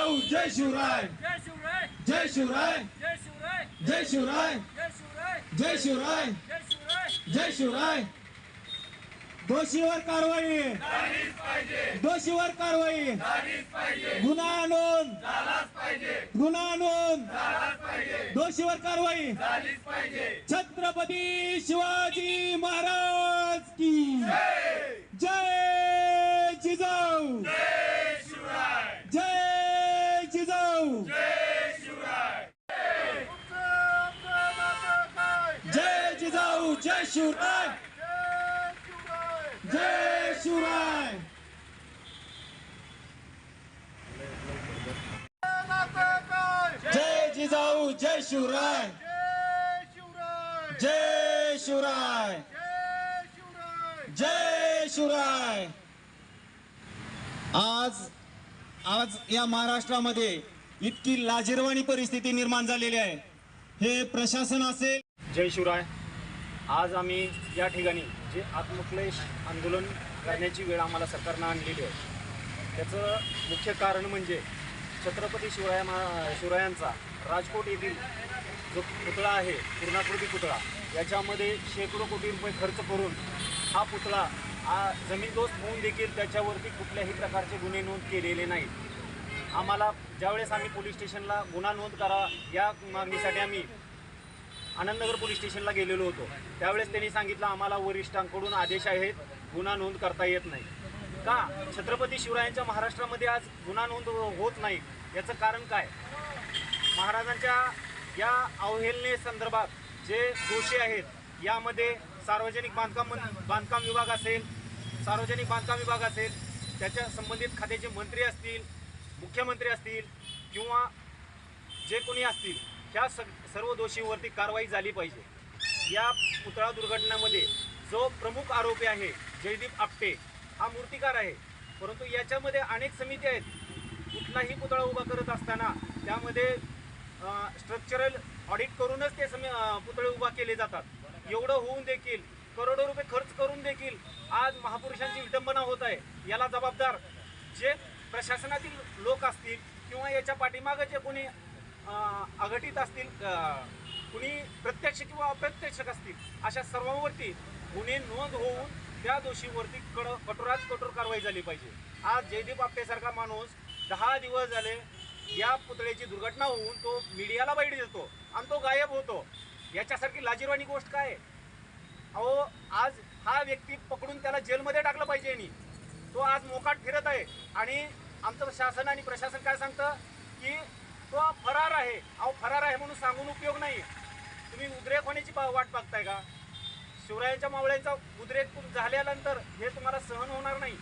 जिजाऊ जय शिवराय जय शिवराय जय शिवराय जय शिवराय जय शिवराय जय शिवराय जय शिवराय जय शिवराय जय शिवराय दोषीवर कारवाई झालीच पाहिजे, दोषीवर कारवाई झालीच पाहिजे, गुन्हा नोंद झालाच पाहिजे, गुन्हा नोंद झालाच पाहिजे, दोषीवर कारवाई झालीच पाहिजे. छत्रपती शिवाजी महाराज की जय जय जिजाऊ जय शिवराय, जय जिजाऊ जय शिवराय. जय जिजाऊ जय शिवराय जय शिवराय जय जिजाऊ जय शिवराय जय शिवराय जय शिवराय. आज या महाराष्ट्रामध्ये इतकी लाजिरवाणी परिस्थिती निर्माण झालेली आहे. हे प्रशासन असेल. जय शिवराय. आज आम्ही या ठिकाणी जे आत्मक्लेश आंदोलन करण्याची वेळ आम्हाला सरकारनं आणलेली आहे, त्याचं मुख्य कारण म्हणजे छत्रपती शिवरायांचा राजकोट येथील जो पुतळा आहे, पूर्णाकृती पुतळा, याच्यामध्ये शेकडो कोटी रुपये खर्च करून हा पुतळा जमीनदोस्त होऊन देखील त्याच्यावरती कुठल्याही प्रकारचे गुन्हे नोंद केलेले नाहीत. आम्हाला ज्यावेळेस आम्ही पोलीस स्टेशनला गुन्हा नोंद करा या मागणीसाठी आम्ही आनंदनगर पोलीस स्टेशनला गेलेलो होतो, त्यावेळेस त्यांनी सांगितलं आम्हाला वरिष्ठांकडून आदेश आहेत, गुन्हा नोंद करता येत नाही. का छत्रपती शिवरायांच्या महाराष्ट्रामध्ये आज गुन्हा नोंद होत नाही, याचं कारण काय? महाराजांच्या या अवहेलनेसंदर्भात जे दोषी आहेत, यामध्ये सार्वजनिक बांधकाम विभाग असेल, त्याच्या संबंधित खात्याचे मंत्री असतील, मुख्यमंत्री असतील किंवा जे कोणी असतील, ह्या सर्व दोषींवरती कारवाई झाली पाहिजे. या पुतळा दुर्घटनेमध्ये जो प्रमुख आरोपी आहे जयदीप आपटे, हा मूर्तिकार आहे, परंतु याच्यामध्ये अनेक समिती आहेत. कुठलाही पुतळा उभा करत असताना त्यामध्ये स्ट्रक्चरल ऑडिट करूनच ते पुतळे उभा केले जातात. एवढं होऊन देखील, करोडो रुपये खर्च करून देखील आज महापुरुषांची विटंबना होत आहे. याला जबाबदार जे प्रशासनातील लोक असतील किंवा याच्या पाठीमागे जे कोणी अघटित असतील, कुणी प्रत्यक्ष किंवा अप्रत्यक्ष असतील, अशा सर्वांवरती गुन्हे नोंद होऊन त्या दोषींवरती कठोरात कठोर कारवाई झाली पाहिजे. आज जयदीप आपटेसारखा माणूस 10 दिवस झाले या पुतळ्याची दुर्घटना होऊन तो मीडियाला बाईट देतो आणि तो गायब होतो. याच्यासारखी लाजिरवाणी गोष्ट काय आहे? अहो, आज हा व्यक्ती पकडून त्याला जेलमध्ये टाकलं पाहिजे आणि तो आज मोकाट फिरत आहे आणि आमचं शासन आणि प्रशासन काय सांगतं की तो फरार आहे. अहो, फरार आहे म्हणून सांगून उपयोग नाही. तुम्ही उद्रेक होण्याची वाट बघताय का? शिवरायांच्या मावळ्यांचा उद्रेक झाल्यानंतर हे तुम्हाला सहन होणार नाही.